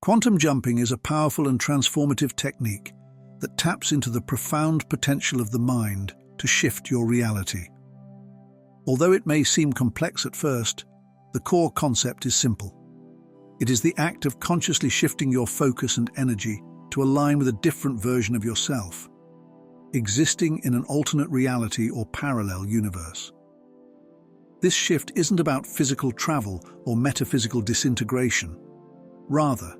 Quantum jumping is a powerful and transformative technique that taps into the profound potential of the mind to shift your reality. Although it may seem complex at first, the core concept is simple. It is the act of consciously shifting your focus and energy to align with a different version of yourself, existing in an alternate reality or parallel universe. This shift isn't about physical travel or metaphysical disintegration. Rather,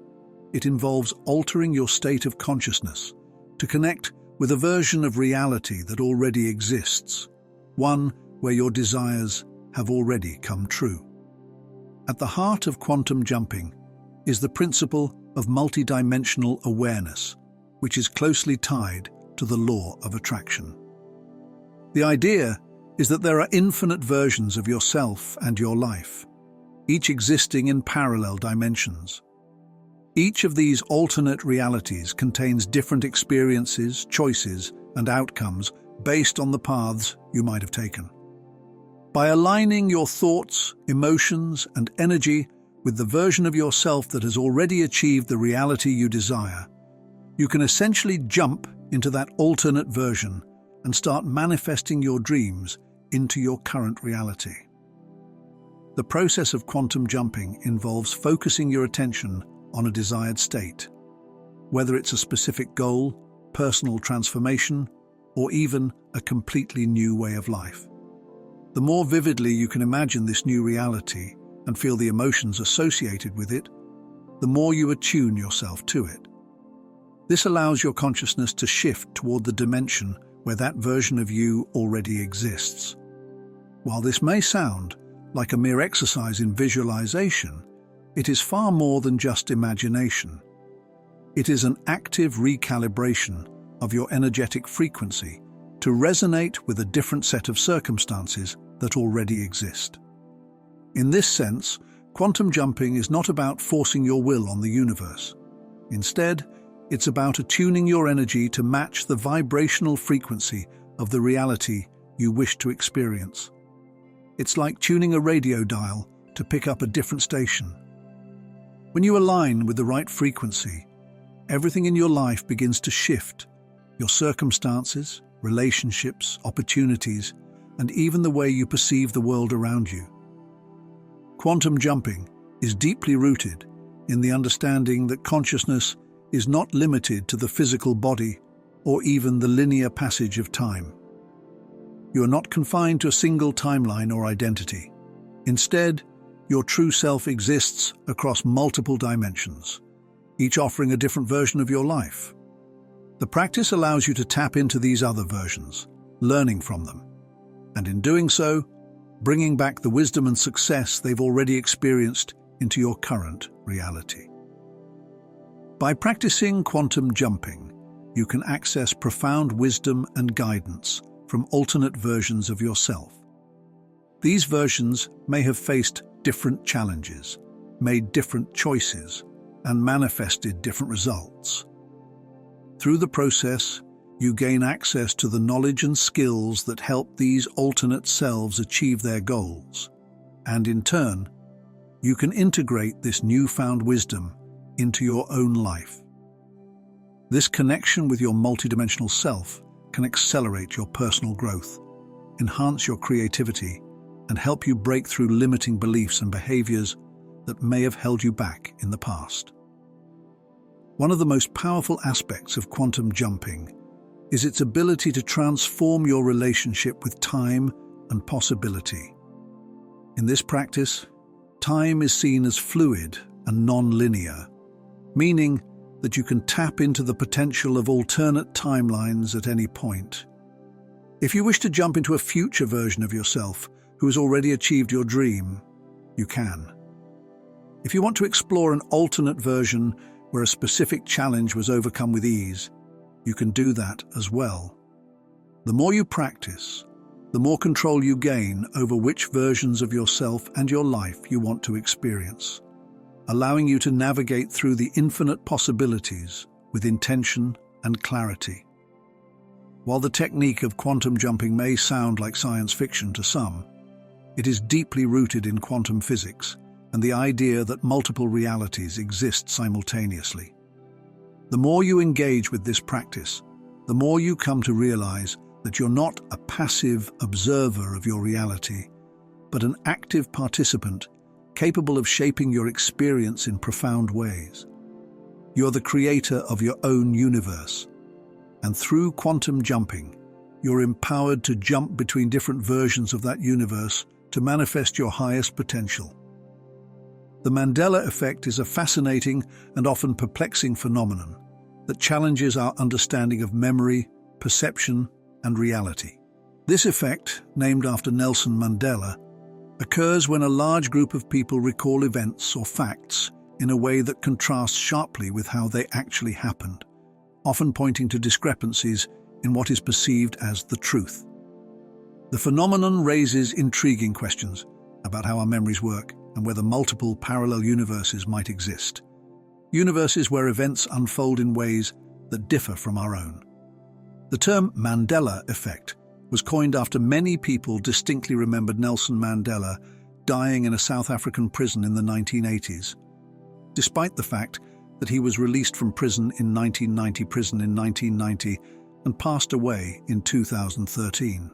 it involves altering your state of consciousness to connect with a version of reality that already exists, one where your desires have already come true. At the heart of quantum jumping is the principle of multidimensional awareness, which is closely tied to the law of attraction. The idea is that there are infinite versions of yourself and your life, each existing in parallel dimensions. Each of these alternate realities contains different experiences, choices, and outcomes based on the paths you might have taken. By aligning your thoughts, emotions, and energy with the version of yourself that has already achieved the reality you desire, you can essentially jump into that alternate version and start manifesting your dreams into your current reality. The process of quantum jumping involves focusing your attention on a desired state, whether it's a specific goal, personal transformation, or even a completely new way of life. The more vividly you can imagine this new reality and feel the emotions associated with it, the more you attune yourself to it. This allows your consciousness to shift toward the dimension where that version of you already exists. While this may sound like a mere exercise in visualization, it is far more than just imagination. It is an active recalibration of your energetic frequency to resonate with a different set of circumstances that already exist. In this sense, quantum jumping is not about forcing your will on the universe. Instead, it's about attuning your energy to match the vibrational frequency of the reality you wish to experience. It's like tuning a radio dial to pick up a different station. When you align with the right frequency, everything in your life begins to shift. Your circumstances, relationships, opportunities, and even the way you perceive the world around you. Quantum jumping is deeply rooted in the understanding that consciousness is not limited to the physical body or even the linear passage of time. You are not confined to a single timeline or identity. Instead, your true self exists across multiple dimensions, each offering a different version of your life. The practice allows you to tap into these other versions, learning from them, and in doing so, bringing back the wisdom and success they've already experienced into your current reality. By practicing quantum jumping, you can access profound wisdom and guidance from alternate versions of yourself. These versions may have faced different challenges, made different choices, and manifested different results. Through the process, you gain access to the knowledge and skills that help these alternate selves achieve their goals, and in turn, you can integrate this newfound wisdom into your own life. This connection with your multidimensional self can accelerate your personal growth, enhance your creativity, and help you break through limiting beliefs and behaviors that may have held you back in the past. One of the most powerful aspects of quantum jumping is its ability to transform your relationship with time and possibility. In this practice, time is seen as fluid and non-linear, meaning that you can tap into the potential of alternate timelines at any point. If you wish to jump into a future version of yourself who has already achieved your dream, you can. If you want to explore an alternate version where a specific challenge was overcome with ease, you can do that as well. The more you practice, the more control you gain over which versions of yourself and your life you want to experience, allowing you to navigate through the infinite possibilities with intention and clarity. While the technique of quantum jumping may sound like science fiction to some, it is deeply rooted in quantum physics and the idea that multiple realities exist simultaneously. The more you engage with this practice, the more you come to realize that you're not a passive observer of your reality, but an active participant capable of shaping your experience in profound ways. You're the creator of your own universe, and through quantum jumping, you're empowered to jump between different versions of that universe to manifest your highest potential. The Mandela effect is a fascinating and often perplexing phenomenon that challenges our understanding of memory, perception, and reality. This effect, named after Nelson Mandela, occurs when a large group of people recall events or facts in a way that contrasts sharply with how they actually happened, often pointing to discrepancies in what is perceived as the truth. The phenomenon raises intriguing questions about how our memories work and whether multiple parallel universes might exist. Universes where events unfold in ways that differ from our own. The term Mandela effect was coined after many people distinctly remembered Nelson Mandela dying in a South African prison in the 1980s, despite the fact that he was released from prison in 1990 and passed away in 2013.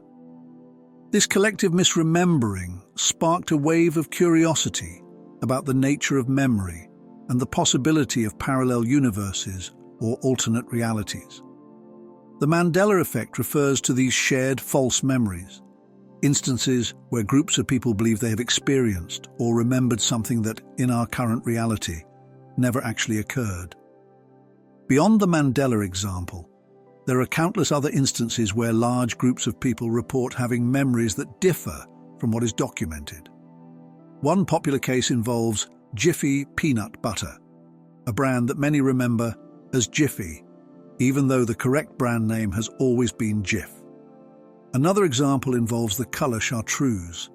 This collective misremembering sparked a wave of curiosity about the nature of memory and the possibility of parallel universes or alternate realities. The Mandela effect refers to these shared false memories, instances where groups of people believe they have experienced or remembered something that, in our current reality, never actually occurred. Beyond the Mandela example, there are countless other instances where large groups of people report having memories that differ from what is documented. One popular case involves Jiffy peanut butter, a brand that many remember as Jiffy, even though the correct brand name has always been Jif. Another example involves the color chartreuse,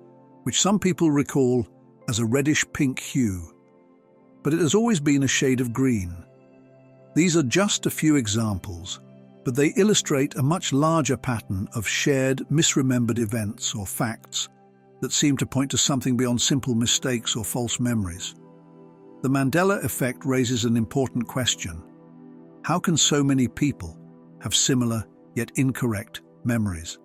which some people recall as a reddish-pink hue, but it has always been a shade of green. These are just a few examples, but they illustrate a much larger pattern of shared, misremembered events or facts that seem to point to something beyond simple mistakes or false memories. The Mandela effect raises an important question. How can so many people have similar yet incorrect memories?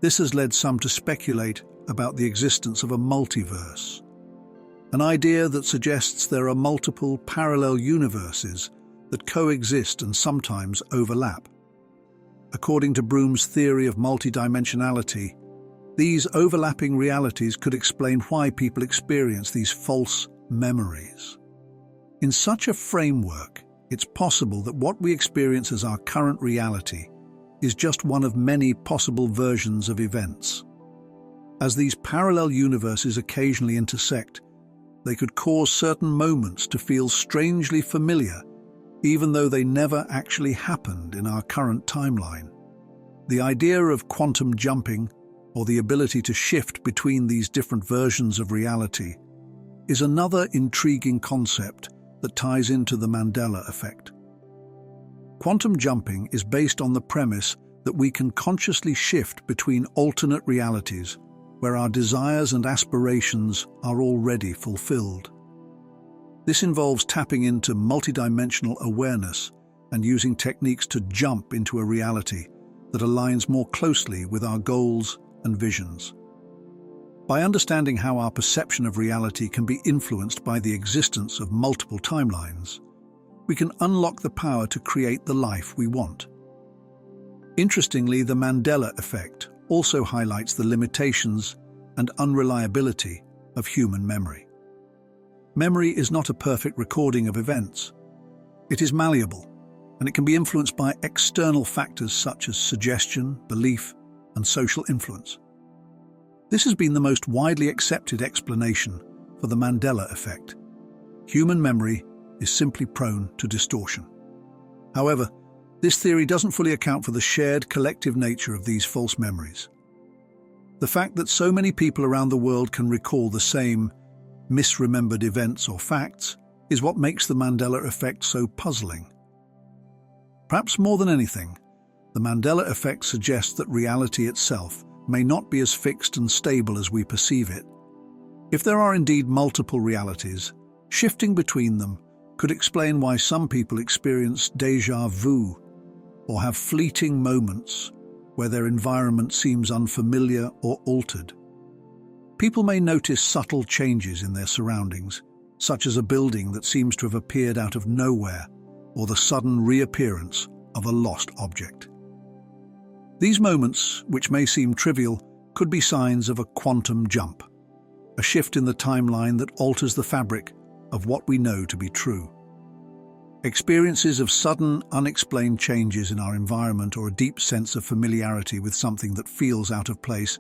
This has led some to speculate about the existence of a multiverse, an idea that suggests there are multiple parallel universes that coexist and sometimes overlap. According to Broom's theory of multidimensionality, these overlapping realities could explain why people experience these false memories. In such a framework, it's possible that what we experience as our current reality is just one of many possible versions of events. As these parallel universes occasionally intersect, they could cause certain moments to feel strangely familiar, even though they never actually happened in our current timeline. The idea of quantum jumping, or the ability to shift between these different versions of reality, is another intriguing concept that ties into the Mandela effect. Quantum jumping is based on the premise that we can consciously shift between alternate realities where our desires and aspirations are already fulfilled. This involves tapping into multidimensional awareness and using techniques to jump into a reality that aligns more closely with our goals and visions. By understanding how our perception of reality can be influenced by the existence of multiple timelines, we can unlock the power to create the life we want. Interestingly, the Mandela effect also highlights the limitations and unreliability of human memory. Memory is not a perfect recording of events. It is malleable, and it can be influenced by external factors such as suggestion, belief, and social influence. This has been the most widely accepted explanation for the Mandela effect. Human memory is simply prone to distortion. However, this theory doesn't fully account for the shared collective nature of these false memories. The fact that so many people around the world can recall the same misremembered events or facts is what makes the Mandela effect so puzzling. Perhaps more than anything, the Mandela effect suggests that reality itself may not be as fixed and stable as we perceive it. If there are indeed multiple realities, shifting between them could explain why some people experience déjà vu or have fleeting moments where their environment seems unfamiliar or altered. People may notice subtle changes in their surroundings, such as a building that seems to have appeared out of nowhere or the sudden reappearance of a lost object. These moments, which may seem trivial, could be signs of a quantum jump, a shift in the timeline that alters the fabric of what we know to be true. Experiences of sudden, unexplained changes in our environment or a deep sense of familiarity with something that feels out of place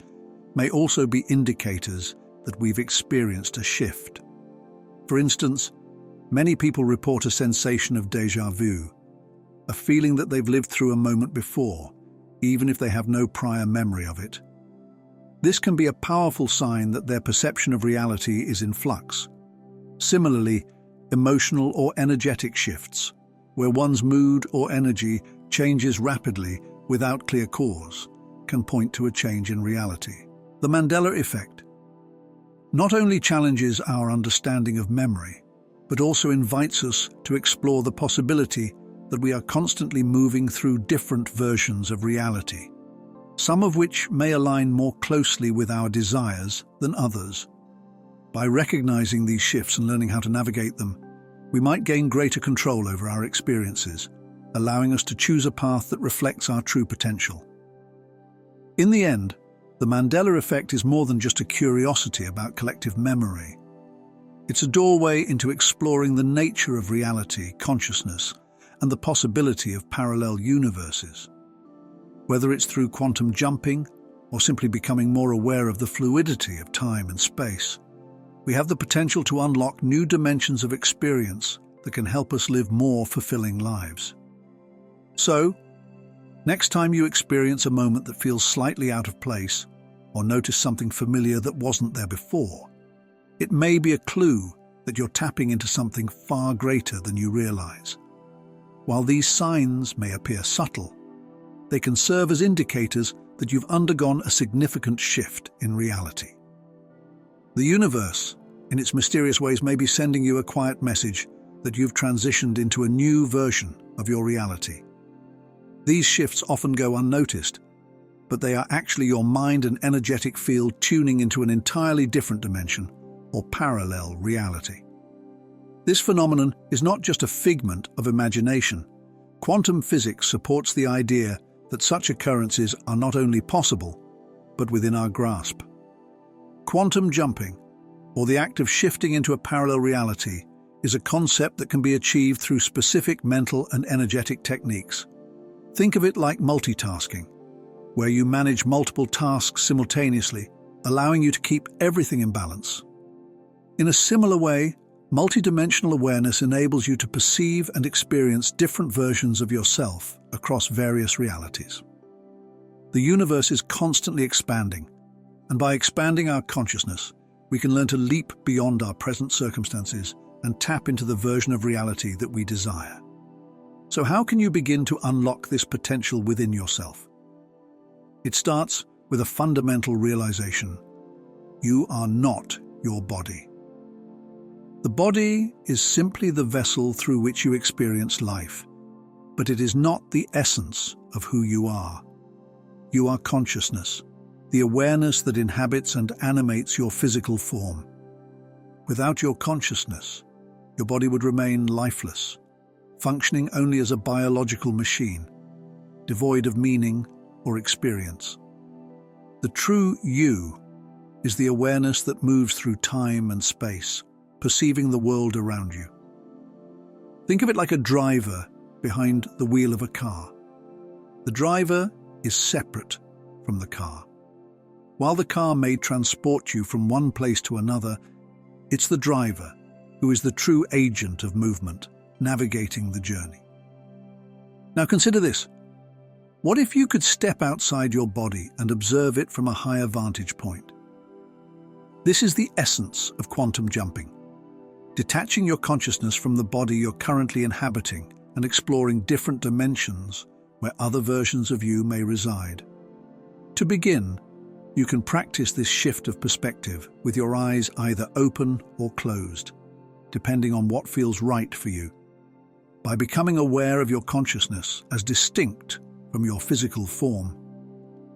may also be indicators that we've experienced a shift. For instance, many people report a sensation of déjà vu, a feeling that they've lived through a moment before, even if they have no prior memory of it. This can be a powerful sign that their perception of reality is in flux. Similarly, emotional or energetic shifts, where one's mood or energy changes rapidly without clear cause, can point to a change in reality. The Mandela effect not only challenges our understanding of memory, but also invites us to explore the possibility that we are constantly moving through different versions of reality, some of which may align more closely with our desires than others. By recognizing these shifts and learning how to navigate them, we might gain greater control over our experiences, allowing us to choose a path that reflects our true potential. In the end, the Mandela effect is more than just a curiosity about collective memory. It's a doorway into exploring the nature of reality, consciousness, and the possibility of parallel universes. Whether it's through quantum jumping or simply becoming more aware of the fluidity of time and space, we have the potential to unlock new dimensions of experience that can help us live more fulfilling lives. So, next time you experience a moment that feels slightly out of place or notice something familiar that wasn't there before, it may be a clue that you're tapping into something far greater than you realize. While these signs may appear subtle, they can serve as indicators that you've undergone a significant shift in reality. The universe, in its mysterious ways, may be sending you a quiet message that you've transitioned into a new version of your reality. These shifts often go unnoticed, but they are actually your mind and energetic field tuning into an entirely different dimension or parallel reality. This phenomenon is not just a figment of imagination. Quantum physics supports the idea that such occurrences are not only possible, but within our grasp. Quantum jumping, or the act of shifting into a parallel reality, is a concept that can be achieved through specific mental and energetic techniques. Think of it like multitasking, where you manage multiple tasks simultaneously, allowing you to keep everything in balance. In a similar way, multidimensional awareness enables you to perceive and experience different versions of yourself across various realities. The universe is constantly expanding, and by expanding our consciousness, we can learn to leap beyond our present circumstances and tap into the version of reality that we desire. So how can you begin to unlock this potential within yourself? It starts with a fundamental realization: you are not your body. The body is simply the vessel through which you experience life, but it is not the essence of who you are. You are consciousness, the awareness that inhabits and animates your physical form. Without your consciousness, your body would remain lifeless, functioning only as a biological machine, devoid of meaning or experience. The true you is the awareness that moves through time and space, perceiving the world around you. Think of it like a driver behind the wheel of a car. The driver is separate from the car. While the car may transport you from one place to another, it's the driver who is the true agent of movement, navigating the journey. Now consider this. What if you could step outside your body and observe it from a higher vantage point? This is the essence of quantum jumping. Detaching your consciousness from the body you're currently inhabiting and exploring different dimensions where other versions of you may reside. To begin, You can practice this shift of perspective with your eyes either open or closed, depending on what feels right for you. By becoming aware of your consciousness as distinct from your physical form,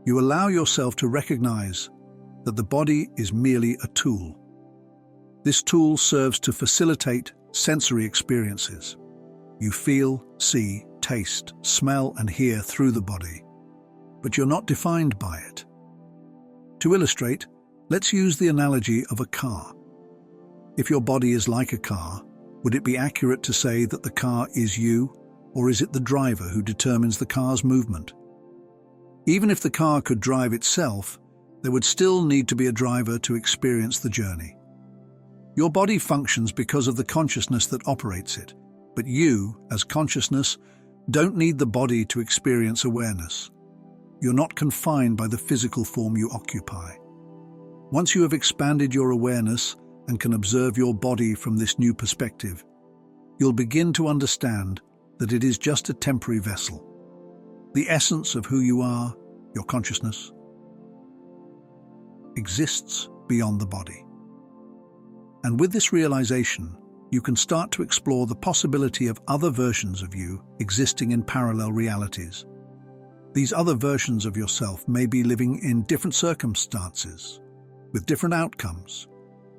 you allow yourself to recognize that the body is merely a tool. This tool serves to facilitate sensory experiences. You feel, see, taste, smell, and hear through the body, but you're not defined by it. To illustrate, let's use the analogy of a car. If your body is like a car, would it be accurate to say that the car is you, or is it the driver who determines the car's movement? Even if the car could drive itself, there would still need to be a driver to experience the journey. Your body functions because of the consciousness that operates it, but you, as consciousness, don't need the body to experience awareness. You're not confined by the physical form you occupy. Once you have expanded your awareness and can observe your body from this new perspective, you'll begin to understand that it is just a temporary vessel. The essence of who you are, your consciousness, exists beyond the body. And with this realization, you can start to explore the possibility of other versions of you existing in parallel realities. These other versions of yourself may be living in different circumstances, with different outcomes,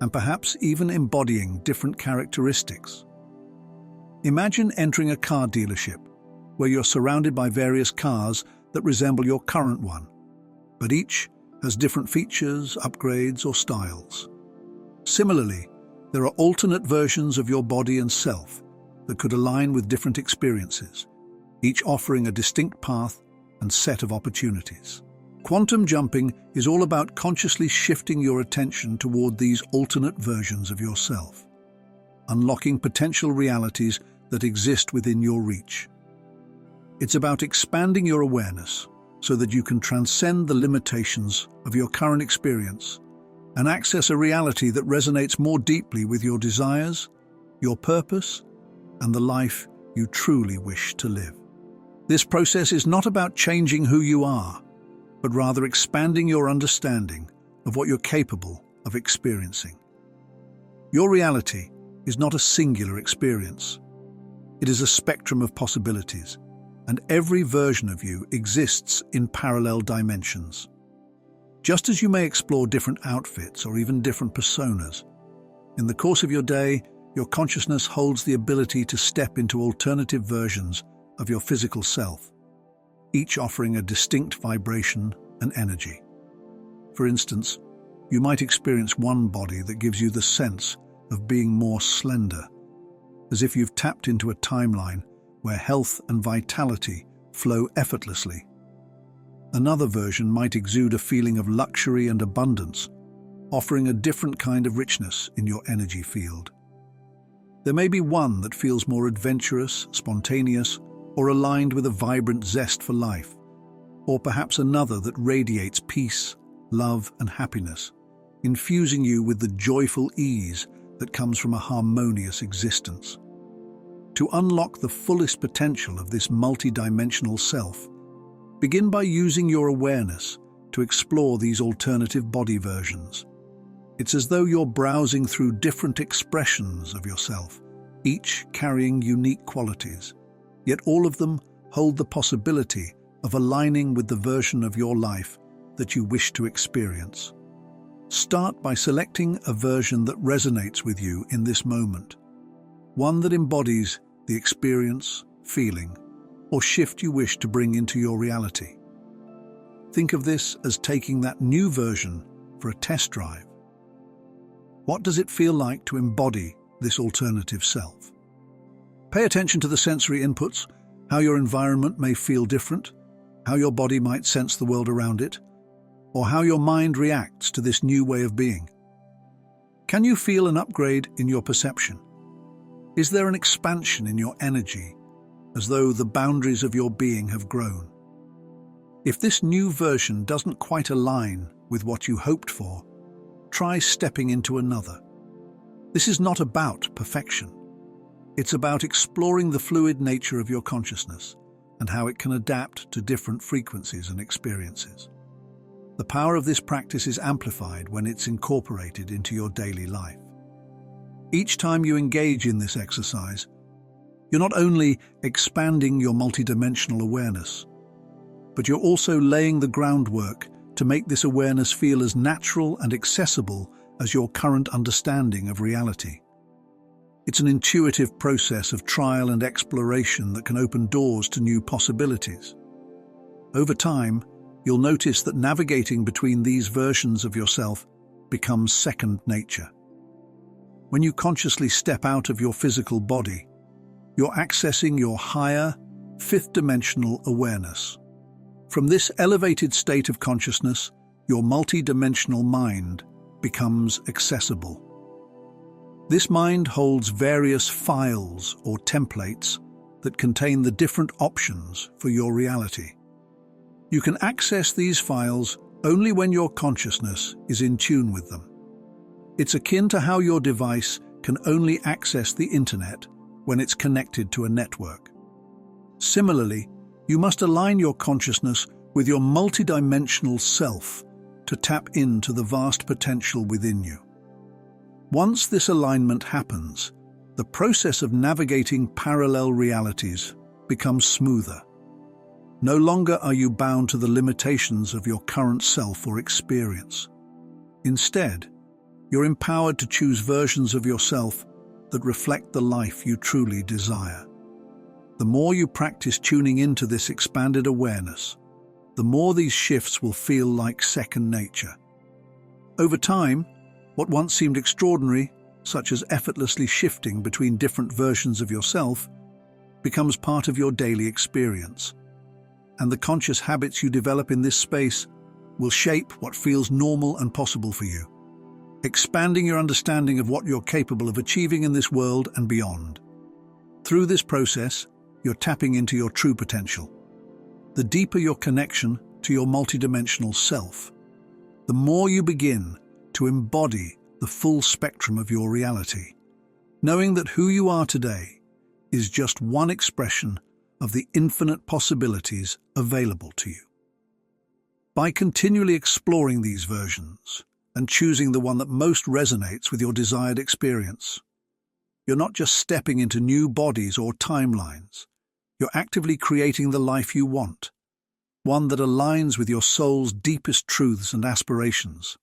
and perhaps even embodying different characteristics. Imagine entering a car dealership where you're surrounded by various cars that resemble your current one, but each has different features, upgrades, or styles. Similarly, there are alternate versions of your body and self that could align with different experiences, each offering a distinct path and set of opportunities. Quantum jumping is all about consciously shifting your attention toward these alternate versions of yourself, unlocking potential realities that exist within your reach. It's about expanding your awareness so that you can transcend the limitations of your current experience and access a reality that resonates more deeply with your desires, your purpose, and the life you truly wish to live. This process is not about changing who you are, but rather expanding your understanding of what you're capable of experiencing. Your reality is not a singular experience. It is a spectrum of possibilities, and every version of you exists in parallel dimensions. Just as you may explore different outfits or even different personas, in the course of your day, your consciousness holds the ability to step into alternative versions of your physical self, each offering a distinct vibration and energy. For instance, you might experience one body that gives you the sense of being more slender, as if you've tapped into a timeline where health and vitality flow effortlessly. Another version might exude a feeling of luxury and abundance, offering a different kind of richness in your energy field. There may be one that feels more adventurous, spontaneous, or aligned with a vibrant zest for life, or perhaps another that radiates peace, love, and happiness, infusing you with the joyful ease that comes from a harmonious existence. To unlock the fullest potential of this multidimensional self, begin by using your awareness to explore these alternative body versions. It's as though you're browsing through different expressions of yourself, each carrying unique qualities, yet all of them hold the possibility of aligning with the version of your life that you wish to experience. Start by selecting a version that resonates with you in this moment, one that embodies the experience, feeling, or shift you wish to bring into your reality. Think of this as taking that new version for a test drive. What does it feel like to embody this alternative self? Pay attention to the sensory inputs, how your environment may feel different, how your body might sense the world around it, or how your mind reacts to this new way of being. Can you feel an upgrade in your perception? Is there an expansion in your energy, as though the boundaries of your being have grown? If this new version doesn't quite align with what you hoped for, try stepping into another. This is not about perfection. It's about exploring the fluid nature of your consciousness and how it can adapt to different frequencies and experiences. The power of this practice is amplified when it's incorporated into your daily life. Each time you engage in this exercise, you're not only expanding your multidimensional awareness, but you're also laying the groundwork to make this awareness feel as natural and accessible as your current understanding of reality. It's an intuitive process of trial and exploration that can open doors to new possibilities. Over time, you'll notice that navigating between these versions of yourself becomes second nature. When you consciously step out of your physical body, you're accessing your higher, fifth-dimensional awareness. From this elevated state of consciousness, your multi-dimensional mind becomes accessible. This mind holds various files or templates that contain the different options for your reality. You can access these files only when your consciousness is in tune with them. It's akin to how your device can only access the internet when it's connected to a network. Similarly, you must align your consciousness with your multidimensional self to tap into the vast potential within you. Once this alignment happens, the process of navigating parallel realities becomes smoother. No longer are you bound to the limitations of your current self or experience. Instead, you're empowered to choose versions of yourself that reflect the life you truly desire. The more you practice tuning into this expanded awareness, the more these shifts will feel like second nature. Over time, what once seemed extraordinary, such as effortlessly shifting between different versions of yourself, becomes part of your daily experience. And the conscious habits you develop in this space will shape what feels normal and possible for you, expanding your understanding of what you're capable of achieving in this world and beyond. Through this process, you're tapping into your true potential. The deeper your connection to your multidimensional self, the more you begin to embody the full spectrum of your reality, knowing that who you are today is just one expression of the infinite possibilities available to you. By continually exploring these versions and choosing the one that most resonates with your desired experience, you're not just stepping into new bodies or timelines, you're actively creating the life you want, one that aligns with your soul's deepest truths and aspirations.